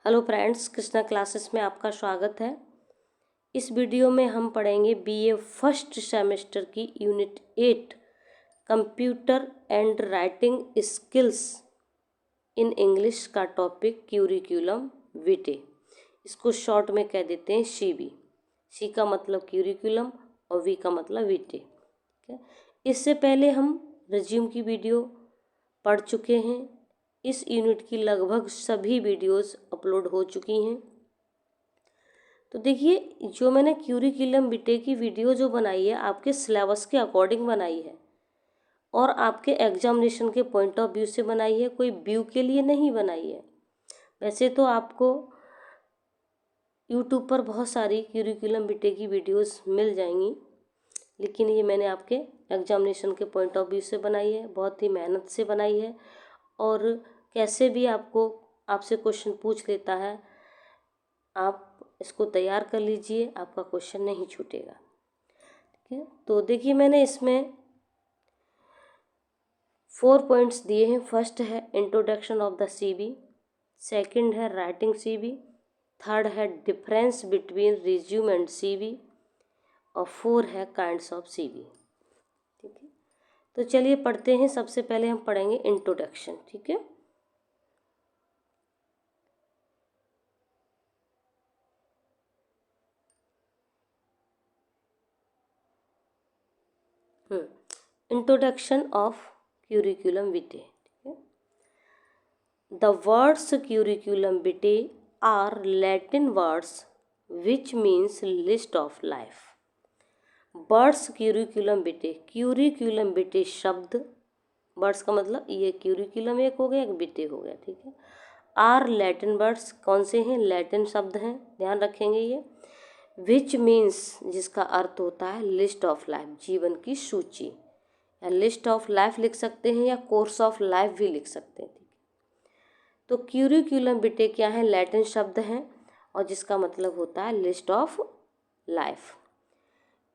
Hello friends, Krishna classes में आपका स्वागत है। इस वीडियो में हम पढ़ेंगे बीए फर्स्ट सेमेस्टर की unit 8 computer and writing skills in English का टॉपिक क्यूरिकुलम विटे। इसको शॉर्ट में कह देते हैं सीबी। सी का मतलब क्यूरिकुलम और वी का मतलब विटे। ठीक है, इससे पहले हम रिज्यूम की वीडियो पढ़ चुके हैं। इस यूनिट की लगभग सभी वीडियोस अपलोड हो चुकी हैं। तो देखिए, जो मैंने क्यूरिकुलम विटे की वीडियो जो बनाई है, आपके सिलेबस के अकॉर्डिंग बनाई है और आपके एग्जामिनेशन के पॉइंट ऑफ व्यू से बनाई है, कोई व्यू के लिए नहीं बनाई है। वैसे तो आपको यूट्यूब पर बहुत सारी क्यूरिकुलम विटे की वीडियोस मिल जाएंगी, लेकिन ये मैंने आपके एग्जामिनेशन के पॉइंट ऑफ व्यू से बनाई है, बहुत ही मेहनत से बनाई है। और कैसे भी आपसे क्वेश्चन पूछ लेता है, आप इसको तैयार कर लीजिए, आपका क्वेश्चन नहीं छूटेगा। ठीक है, तो देखिए मैंने इसमें 4 पॉइंट्स दिए हैं। फर्स्ट है introduction of the CB, second है राइटिंग सीबी, थर्ड है difference between resume and CB और 4 है काइंड्स ऑफ सीबी। ठीक है, तो चलिए पढ़ते हैं। सबसे पहले हम पढ़ेंगे इंट्रोडक्शन। ठीक है, इंट्रोडक्शन ऑफ क्यूरिकुलम विटे। ठीक है, the words curriculum vitae are Latin words which means list of life. Words curriculum vitae, curriculum vitae शब्द, वर्ड्स का मतलब ये क्यूरिकुलम एक हो गया, एक विटे हो गया। ठीक है, आर लैटिन वर्ड्स, कौन से हैं? लैटिन शब्द हैं, ध्यान रखेंगे ये। विच मीन्स, जिसका अर्थ होता है लिस्ट ऑफ लाइफ, जीवन की सूची, या लिस्ट ऑफ लाइफ लिख सकते हैं या कोर्स ऑफ लाइफ भी लिख सकते हैं। ठीक है, तो क्यूरिकुलम विटे क्या है? लैटिन शब्द हैं और जिसका मतलब होता है list of life.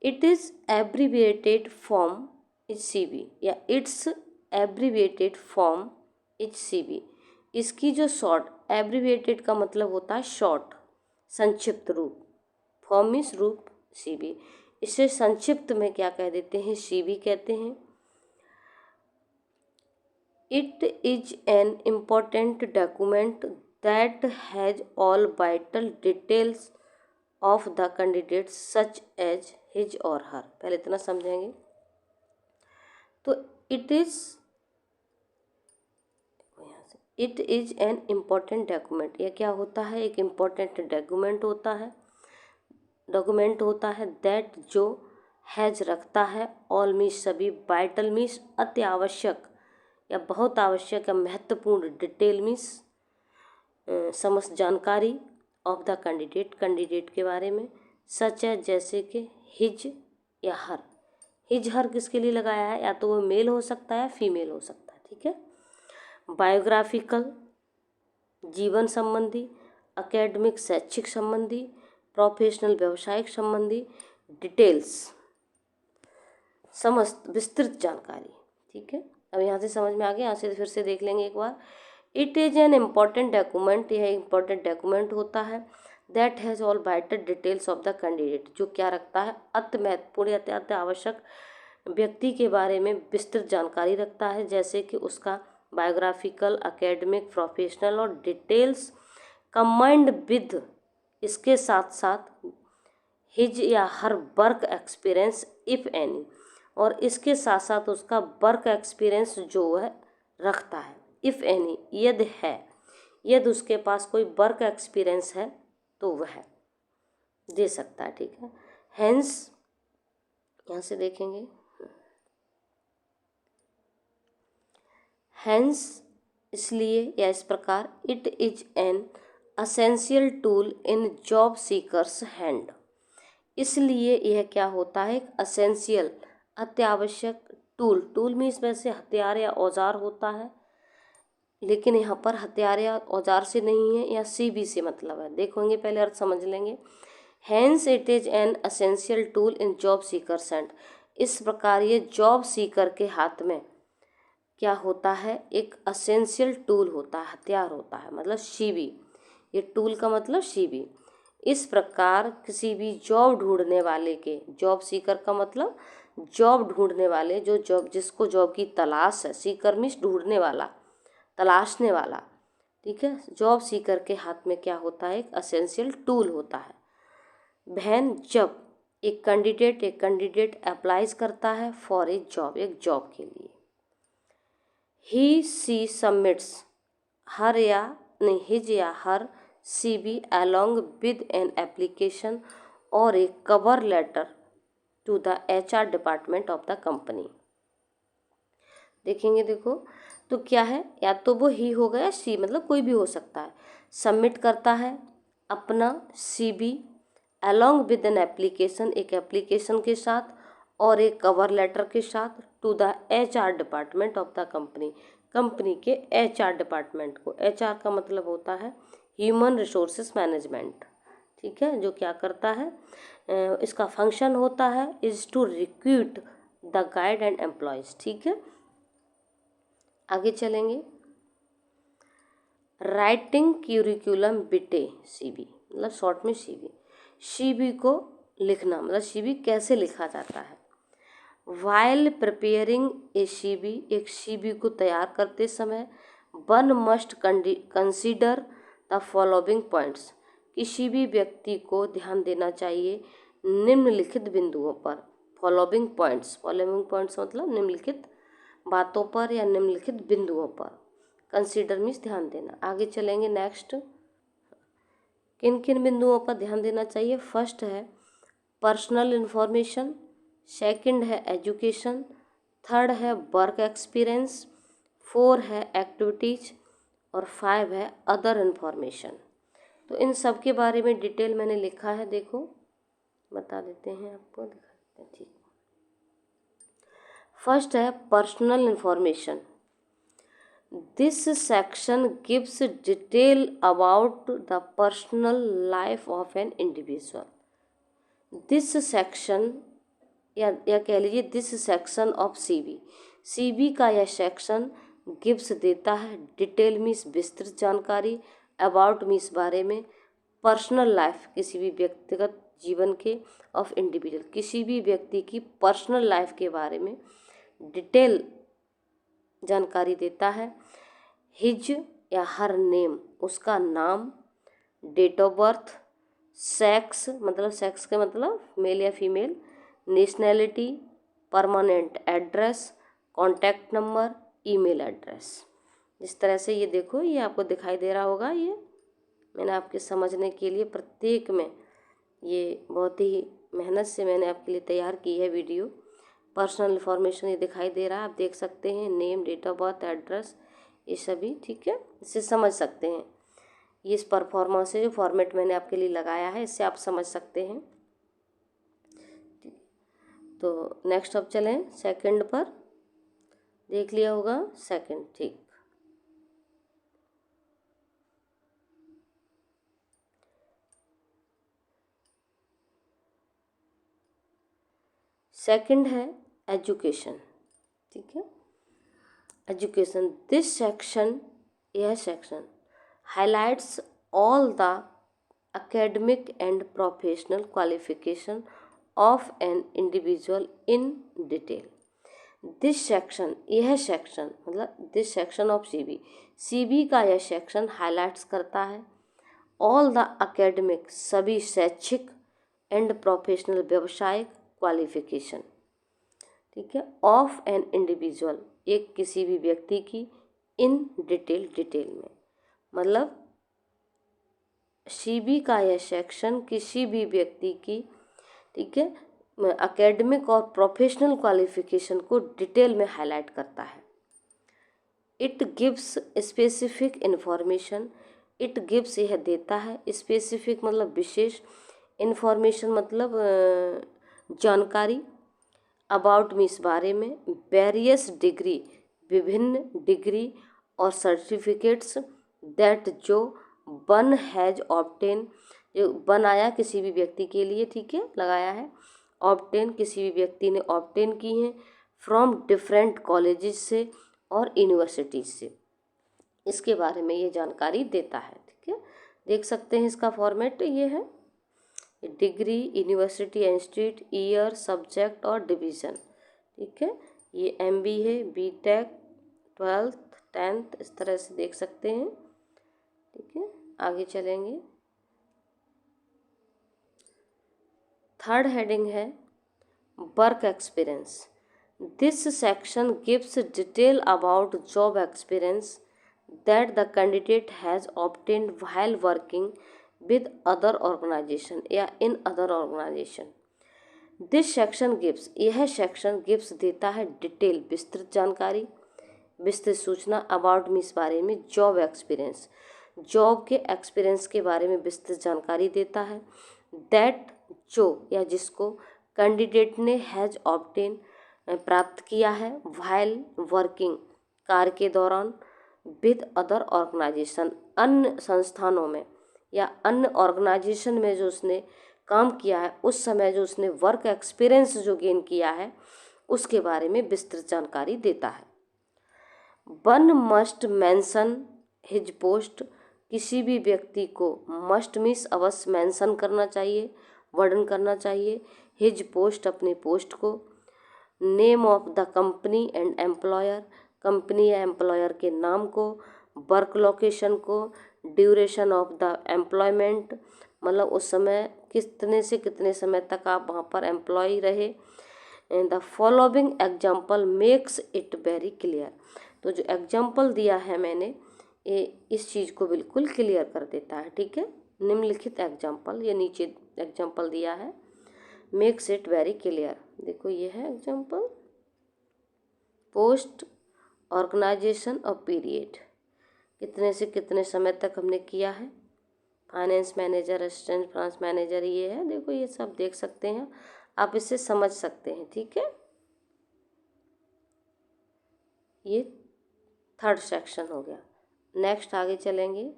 It is abbreviated form is CV, या it's abbreviated form is CV. इसकी जो शॉर्ट, एब्रीविएटेड का मतलब होता है शॉर्ट, संक्षिप्त रूप, फॉर्म मीन्स रूप, सीबी। इसे संक्षिप्त में क्या कह देते हैं? सीबी कहते हैं। It is an important document that has all vital details of the candidate such as his और हर। पहले इतना समझेंगे। तो it is an important document, यह क्या होता है? एक इम्पॉर्टेंट डॉक्यूमेंट होता है दैट जो हैज रखता है, ऑल मीन्स सभी, वाइटल मीन्स अति आवश्यक या बहुत आवश्यक या महत्वपूर्ण, डिटेल मीन्स समस्त जानकारी, ऑफ द कैंडिडेट के बारे में, सच है जैसे कि हिज या हर। हिज हर किसके लिए लगाया है? या तो वो मेल हो सकता है, फीमेल हो सकता है। ठीक है, बायोग्राफिकल जीवन संबंधी, एकेडमिक शैक्षिक संबंधी, प्रोफेशनल व्यवसायिक संबंधी, डिटेल्स समस्त विस्तृत जानकारी। ठीक है, अब यहाँ से समझ में आ गया, यहाँ से फिर से देख लेंगे एक बार। It is an important document, यह इम्पॉर्टेंट डॉक्यूमेंट होता है that has all vital details of the candidate, जो क्या रखता है? अति महत्वपूर्ण या अति आवश्यक व्यक्ति के बारे में विस्तृत जानकारी रखता है, जैसे कि उसका बायोग्राफिकल, एकेडमिक, प्रोफेशनल और डिटेल्स कंबाइंड विद, इसके साथ साथ हिज या her work experience if any, और इसके साथ साथ उसका वर्क एक्सपीरियंस जो है रखता है, इफ़ एनी यदि है, यदि उसके पास कोई वर्क एक्सपीरियंस है तो वह दे सकता है। ठीक है, हेंस यहाँ से देखेंगे, हेंस इसलिए या इस प्रकार, it is an essential tool in job seekers hand. इसलिए यह क्या होता है? एक असेंशियल, अत्यावश्यक टूल मीन्स वैसे हथियार या औजार होता है, लेकिन यहाँ पर हथियार या औजार से नहीं है, या सीबी से मतलब है। देखेंगे, पहले अर्थ समझ लेंगे। Hence it is an essential tool in job seekers hand. इस प्रकार ये जॉब सीकर के हाथ में क्या होता है? एक असेंशियल टूल होता है, हथियार होता है, मतलब सीबी। ये टूल का मतलब सीवी। इस प्रकार किसी भी जॉब ढूंढने वाले के, जॉब सीकर का मतलब जॉब ढूंढने वाले, जो जॉब, जिसको जॉब की तलाश है, सीकर मीन्स ढूंढने वाला, तलाशने वाला, ठीक है। जॉब सीकर के हाथ में क्या होता है, एक असेंशियल टूल होता है। वैन जब एक कैंडिडेट अप्लाइज करता है फॉर ए जॉब, एक जॉब के लिए, ही सी सबमिट्स हर या नहीं हिज या हर CV along with an application or a cover letter to the HR department of the company। देखेंगे, देखो तो क्या है, या तो वो ही होगा या सी, मतलब कोई भी हो सकता है। सबमिट करता है अपना CV along with an application, एक एप्लीकेशन के साथ और एक कवर लेटर के साथ, to the HR department of the company, company के HR डिपार्टमेंट को। HR का मतलब होता है ह्यूमन रिसोर्सेस मैनेजमेंट, ठीक है, जो क्या करता है, इसका फंक्शन होता है is to recruit the guide and employees, ठीक है। आगे चलेंगे, राइटिंग क्यूरिकुलम बिटे CV, मतलब शॉर्ट में CV को लिखना, मतलब CV कैसे लिखा जाता है। वाइल प्रिपेयरिंग ए CV, एक CV को तैयार करते समय, one must consider the following points, किसी भी व्यक्ति को ध्यान देना चाहिए निम्नलिखित बिंदुओं पर। फॉलोइंग पॉइंट्स मतलब निम्नलिखित बातों पर या निम्नलिखित बिंदुओं पर। कंसीडर मीन्स ध्यान देना। आगे चलेंगे, नेक्स्ट किन किन बिंदुओं पर ध्यान देना चाहिए। फर्स्ट है पर्सनल इन्फॉर्मेशन, सेकंड है एजुकेशन, थर्ड है वर्क एक्सपीरियंस, 4 है एक्टिविटीज और 5 है अदर इन्फॉर्मेशन। तो इन सब के बारे में डिटेल मैंने लिखा है, देखो बता देते हैं आपको, दिखा देते हैं, ठीक। फर्स्ट है personal information. This section gives detail about the personal life of an individual. This section या कह लीजिए दिस सेक्शन ऑफ CV का यह सेक्शन गिव्स देता है, डिटेल मीन्स विस्तृत जानकारी, अबाउट मीन्स बारे में, पर्सनल लाइफ किसी भी व्यक्तिगत जीवन के, ऑफ इंडिविजुअल किसी भी व्यक्ति की पर्सनल लाइफ के बारे में डिटेल जानकारी देता है। हिज या हर नेम, उसका नाम, डेट ऑफ बर्थ, सेक्स मतलब सेक्स का मतलब मेल या female, nationality, permanent address, contact number, email address. इस तरह से ये देखो, ये आपको दिखाई दे रहा होगा, ये मैंने आपके समझने के लिए प्रत्येक में ये बहुत ही मेहनत से मैंने आपके लिए तैयार की है वीडियो। पर्सनल इन्फॉर्मेशन ये दिखाई दे रहा है, आप देख सकते हैं, name, date of birth, address, ये सभी, ठीक है, इससे समझ सकते हैं। ये इस परफॉर्मेंस से जो फॉर्मेट मैंने आपके लिए लगाया है, इससे आप समझ सकते हैं। तो नेक्स्ट अब चलें सेकंड पर, देख लिया होगा सेकंड, ठीक। सेकंड है एजुकेशन, ठीक है। एजुकेशन, दिस सेक्शन, यह section highlights all the academic and professional qualification of an individual in detail। This section, यह सेक्शन मतलब दिस सेक्शन ऑफ CV का यह सेक्शन हाईलाइट्स करता है ऑल द अकेडमिक, सभी शैक्षिक, एंड प्रोफेशनल व्यवसायिक क्वालिफिकेशन, ठीक है, ऑफ एन इंडिविजुअल, एक किसी भी व्यक्ति की, इन डिटेल में, मतलब CV का यह सेक्शन किसी भी व्यक्ति की, ठीक है, एकेडमिक और प्रोफेशनल क्वालिफिकेशन को डिटेल में हाईलाइट करता है। It gives specific information, it gives यह देता है, स्पेसिफिक मतलब विशेष, इन्फॉर्मेशन मतलब जानकारी, अबाउट मीन्स बारे में, वेरियस डिग्री विभिन्न डिग्री और सर्टिफिकेट्स, दैट जो वन हैज ऑब्टेन, जो बनाया किसी भी व्यक्ति के लिए, ठीक है, लगाया है, ऑब्टेन किसी भी व्यक्ति ने ऑब्टेन की हैं, फ्रॉम डिफरेंट कॉलेजेस से और यूनिवर्सिटीज से, इसके बारे में ये जानकारी देता है, ठीक है। देख सकते हैं इसका फॉर्मेट ये है, degree, university, institute, year, subject और डिवीज़न। ठीक है, ये एमबी है, बीटेक, 12th, 10th, इस तरह से देख सकते हैं। ठीक है, आगे चलेंगे। थर्ड हेडिंग है work experience. This section gives detail about job experience that the candidate has obtained while working with other organization या in other organization. This section gives, यह सेक्शन गिव्स देता है डिटेल, विस्तृत जानकारी, विस्तृत सूचना अबाउट में, इस बारे में, जॉब एक्सपीरियंस, जॉब के एक्सपीरियंस के बारे में विस्तृत जानकारी देता है। दैट, जो या जिसको, कैंडिडेट ने हैज़ ऑब्टेन प्राप्त किया है, व्हाइल वर्किंग कार्य के दौरान, विद अदर ऑर्गेनाइजेशन अन्य संस्थानों में या अन्य ऑर्गेनाइजेशन में जो उसने काम किया है, उस समय जो उसने वर्क एक्सपीरियंस जो गेन किया है उसके बारे में विस्तृत जानकारी देता है। One must mention his post, किसी भी व्यक्ति को मस्ट मीन्स अवश्य मेंशन करना चाहिए, वर्णन करना चाहिए, हिज पोस्ट अपने पोस्ट को, name of the company and employer, company या एम्प्लॉयर के नाम को, वर्क लोकेशन को, ड्यूरेशन ऑफ द एम्प्लॉयमेंट, मतलब उस समय कितने से कितने समय तक आप वहाँ पर एम्प्लॉय रहे। And the following example makes it very clear, तो जो एग्जाम्पल दिया है मैंने ये इस चीज़ को बिल्कुल क्लियर कर देता है। ठीक है, निम्नलिखित एग्जाम्पल, ये नीचे एग्जाम्पल दिया है, मेक्स इट वेरी क्लियर। देखो ये है एग्जाम्पल, पोस्ट, ऑर्गेनाइजेशन और पीरियड, कितने से कितने समय तक हमने किया है, finance manager, assistant finance manager, ये है। देखो ये सब देख सकते हैं आप, इसे समझ सकते हैं। ठीक है, ये थर्ड सेक्शन हो गया। नेक्स्ट आगे चलेंगे।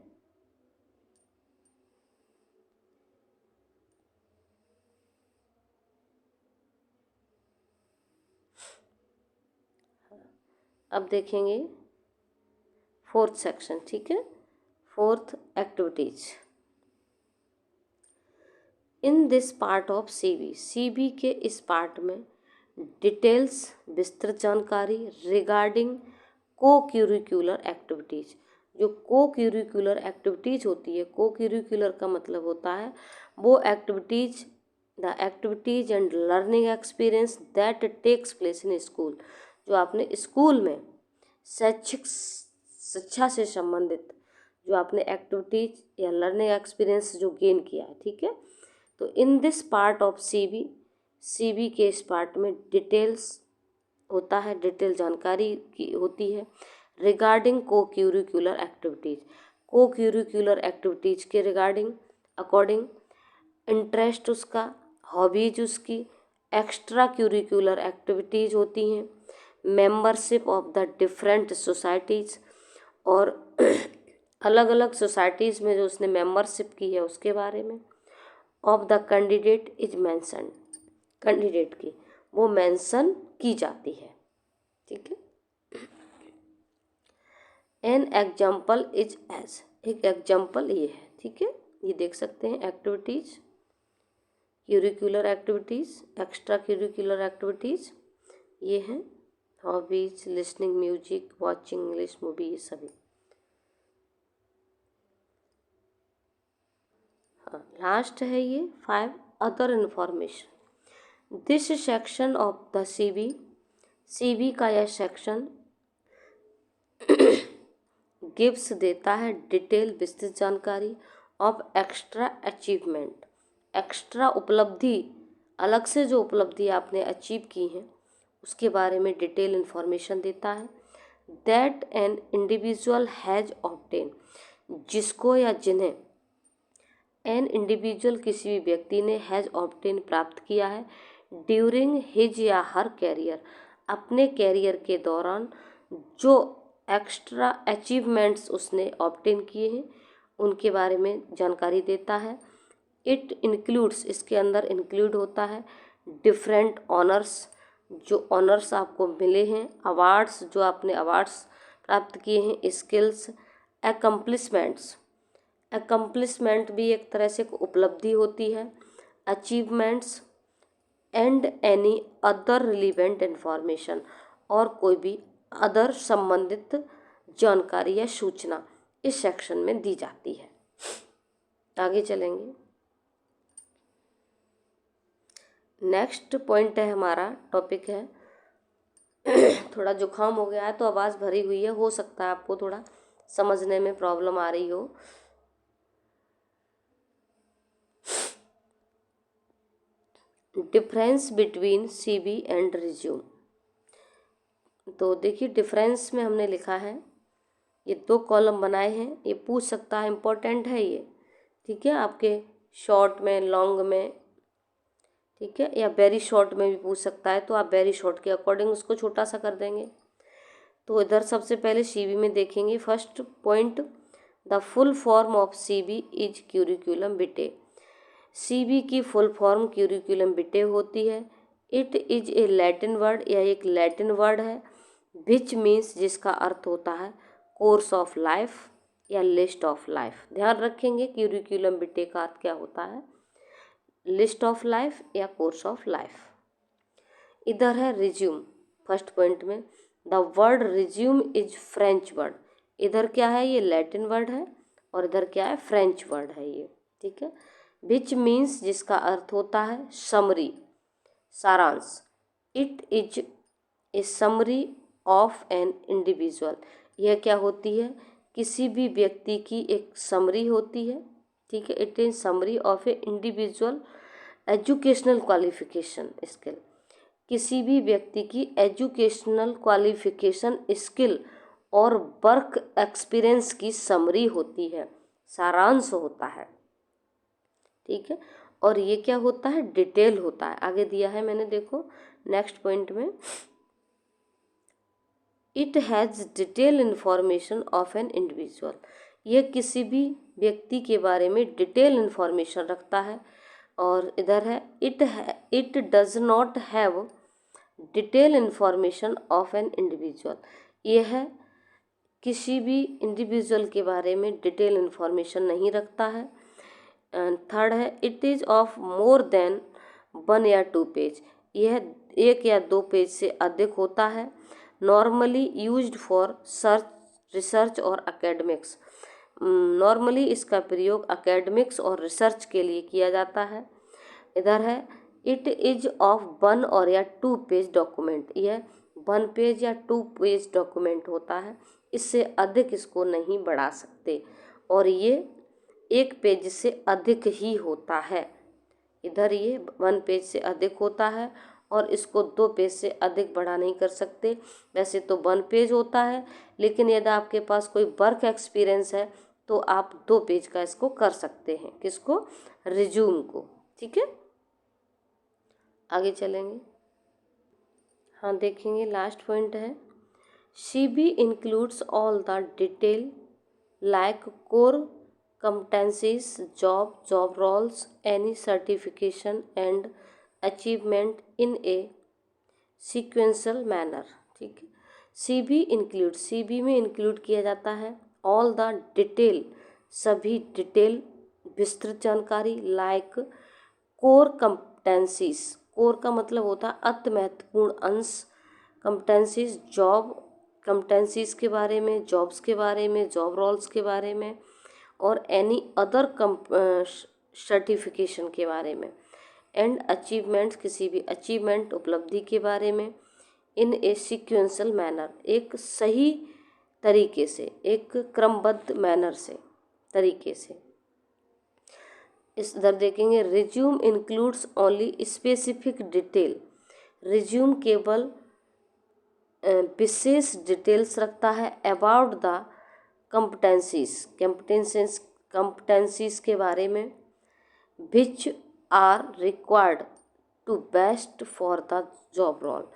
अब देखेंगे फोर्थ सेक्शन। ठीक है, fourth, activities. In this part of CV, CB के इस पार्ट में डिटेल्स, विस्तृत जानकारी, रिगार्डिंग को क्यूरिकुलर एक्टिविटीज, जो को क्यूरिकुलर एक्टिविटीज होती है, को क्यूरिकुलर का मतलब होता है वो activities, the activities and learning experience that takes place in school, जो आपने स्कूल में शैक्षिक शिक्षा से संबंधित जो आपने एक्टिविटीज या लर्निंग एक्सपीरियंस जो गेन किया है। ठीक है, तो in this part of CV, CB के इस पार्ट में डिटेल्स होता है, डिटेल जानकारी की होती है रिगार्डिंग को क्यूरिकुलर एक्टिविटीज, को क्यूरिकुलर एक्टिविटीज के रिगार्डिंग, अकॉर्डिंग, इंटरेस्ट उसका, हॉबीज उसकी, एक्स्ट्रा क्यूरिकुलर एक्टिविटीज़ होती हैं, membership of the different societies, और अलग अलग सोसाइटीज़ में जो उसने मेंबरशिप की है उसके बारे में, of the candidate is mention, candidate की वो मेंशन की जाती है। ठीक है, एन एग्जाम्पल इज एज, एक एग्जाम्पल ये है। ठीक है, ये देख सकते हैं activities, curricular activities, extra curricular activities, ये हैं hobbies, listening music, watching English movie, ये सभी। हाँ, लास्ट है ये 5 other information. This section of the CB, CB का यह सेक्शन गिव्स देता है डिटेल, विस्तृत जानकारी ऑफ एक्स्ट्रा अचीवमेंट, एक्स्ट्रा उपलब्धि, अलग से जो उपलब्धि आपने अचीव की हैं उसके बारे में डिटेल इन्फॉर्मेशन देता है। That an individual has obtain, जिसको या जिन्हें, एन इंडिविजुअल किसी भी व्यक्ति ने, हैज़ ऑब्टेन प्राप्त किया है, ड्यूरिंग हिज या हर कैरियर, अपने कैरियर के दौरान जो एक्स्ट्रा अचीवमेंट्स उसने ऑब्टेन किए हैं उनके बारे में जानकारी देता है। इट इंक्लूड्स, इसके अंदर इंक्लूड होता है डिफरेंट ऑनर्स, जो ऑनर्स आपको मिले हैं, अवार्ड्स जो आपने अवार्ड्स प्राप्त किए हैं, स्किल्स, एकम्प्लिशमेंट्स, अकम्पलिशमेंट भी एक तरह से उपलब्धि होती है। Achievements and any other relevant information, और कोई भी अदर संबंधित जानकारी या सूचना इस सेक्शन में दी जाती है। आगे चलेंगे। नेक्स्ट पॉइंट है हमारा, टॉपिक है थोड़ा जुकाम हो गया है तो आवाज़ भरी हुई है, हो सकता है आपको थोड़ा समझने में प्रॉब्लम आ रही हो। Difference between CV and resume. तो देखिए डिफरेंस में हमने लिखा है, ये 2 कॉलम बनाए हैं, ये पूछ सकता है, इम्पोर्टेंट है ये, ठीक है, आपके शॉर्ट में, लॉन्ग में, ठीक है, या वेरी शॉर्ट में भी पूछ सकता है, तो आप वेरी शॉर्ट के अकॉर्डिंग उसको छोटा सा कर देंगे। तो इधर सबसे पहले सीवी में देखेंगे, first point, the full form of CV is curriculum Vite. CV की फुल फॉर्म क्यूरिकुलम विटे होती है। It is a Latin word, यह एक लैटिन वर्ड है, विच मीन्स जिसका अर्थ होता है कोर्स ऑफ लाइफ या लिस्ट ऑफ लाइफ। ध्यान रखेंगे क्यूरिकुलम विटे का अर्थ क्या होता है, लिस्ट ऑफ लाइफ या कोर्स ऑफ लाइफ। इधर है रिज्यूम, फर्स्ट पॉइंट में, the word resume is French word. इधर क्या है, ये लैटिन वर्ड है, और इधर क्या है, फ्रेंच वर्ड है ये, ठीक है। विच मीन्स जिसका अर्थ होता है समरी, सारांश। It is a summary of an individual, यह क्या होती है, किसी भी व्यक्ति की एक समरी होती है, ठीक है। It is summary of A individual educational qualification skill, किसी भी व्यक्ति की एजुकेशनल क्वालिफिकेशन स्किल और वर्क एक्सपीरियंस की समरी होती है, सारांश होता है, ठीक है। और ये क्या होता है, डिटेल होता है। आगे दिया है मैंने, देखो नेक्स्ट पॉइंट में, it has detail information of an individual, यह किसी भी व्यक्ति के बारे में डिटेल इन्फॉर्मेशन रखता है। और इधर है it does not have detail information of an individual, यह किसी भी इंडिविजुअल के बारे में डिटेल इन्फॉर्मेशन नहीं रखता है। एंड थर्ड है, it is of more than 1 या 2 पेज, यह 1 या 2 पेज से अधिक होता है। Normally used for search, research और एकेडमिक्स, नॉर्मली इसका प्रयोग एकेडमिक्स और रिसर्च के लिए किया जाता है। इधर है, इट इज ऑफ 1 और या 2 पेज डॉक्यूमेंट, यह 1 पेज या 2 पेज डॉक्यूमेंट होता है, इससे अधिक इसको नहीं बढ़ा सकते, और ये 1 पेज से अधिक ही होता है। इधर ये 1 पेज से अधिक होता है, और इसको 2 पेज से अधिक बड़ा नहीं कर सकते। वैसे तो 1 पेज होता है, लेकिन यदि आपके पास कोई वर्क एक्सपीरियंस है तो आप 2 पेज का इसको कर सकते हैं, किसको, रिज्यूम को, ठीक है। आगे चलेंगे, हाँ देखेंगे, लास्ट पॉइंट है, CV includes all the detail like core competencies, job roles, any certification and achievement in a sequential manner, ठीक है। सीवी इंक्लूड, सीवी में इंक्लूड किया जाता है ऑल द डिटेल, सभी डिटेल, विस्तृत जानकारी, लाइक कोर कंपटेंसीज, कोर का मतलब होता है अति महत्वपूर्ण अंश, कंपटेंसीज जॉब, कंपटेंसीज के बारे में, जॉब्स के बारे में, जॉब रोल्स के बारे में, और एनी अदर सर्टिफिकेशन के बारे में, एंड अचीवमेंट्स, किसी भी अचीवमेंट, उपलब्धि के बारे में, इन ए सिक्वेंशल मैनर, एक सही तरीके से, एक क्रमबद्ध मैनर से, तरीके से। इस इधर देखेंगे, resume includes only specific detail, resume केवल विशेष डिटेल्स रखता है अबाउट द कंपटेंसीज के बारे में, which are required to best for the job role,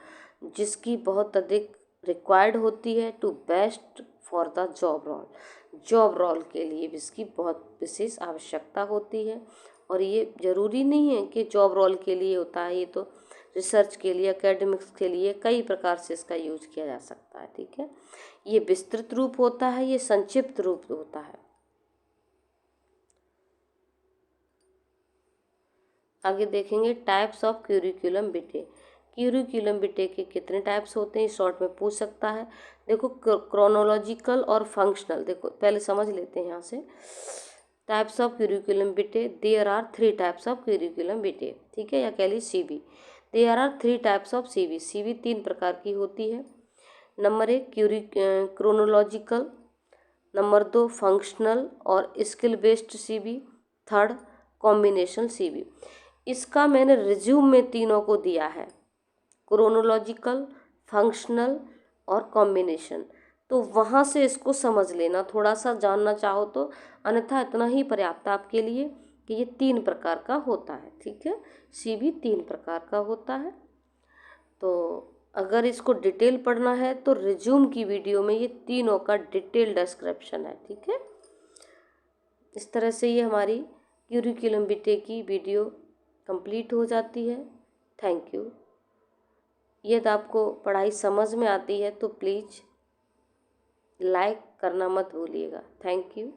जिसकी बहुत अधिक रिक्वायर्ड होती है, to best for the job role, job role के लिए इसकी बहुत विशेष आवश्यकता होती है। और ये ज़रूरी नहीं है कि जॉब रोल के लिए होता है, ये तो रिसर्च के लिए, एकेडमिक्स के लिए कई प्रकार से इसका यूज किया जा सकता है, ठीक है। ये विस्तृत रूप होता है, ये संक्षिप्त रूप होता है। आगे देखेंगे टाइप्स ऑफ क्यूरिकुलम बिटे। क्यूरिकुलम बिटे के कितने टाइप्स होते हैं, शॉर्ट में पूछ सकता है। देखो क्रोनोलॉजिकल और फंक्शनल, देखो पहले समझ लेते हैं यहाँ से। Types of curriculum vitae, there are 3 types of curriculum vitae, ठीक है, या कह ली CV. There are 3 types of CV, CV 3 प्रकार की होती है। नंबर 1 क्रोनोलॉजिकल, नंबर 2 फंक्शनल और skill based CV, third combination CV. इसका मैंने रिज्यूम में तीनों को दिया है, क्रोनोलॉजिकल, फंक्शनल और कॉम्बिनेशन। तो वहाँ से इसको समझ लेना, थोड़ा सा जानना चाहो तो, अन्यथा इतना ही पर्याप्त आपके लिए कि ये 3 प्रकार का होता है, ठीक है, सीबी 3 प्रकार का होता है। तो अगर इसको डिटेल पढ़ना है तो रिज्यूम की वीडियो में ये तीनों का डिटेल डिस्क्रिप्शन है, ठीक है। इस तरह से ये हमारी क्यूरिकुलम बिटे की वीडियो कंप्लीट हो जाती है। Thank you. यदि आपको पढ़ाई समझ में आती है तो प्लीज़ लाइक करना मत भूलिएगा। Thank you.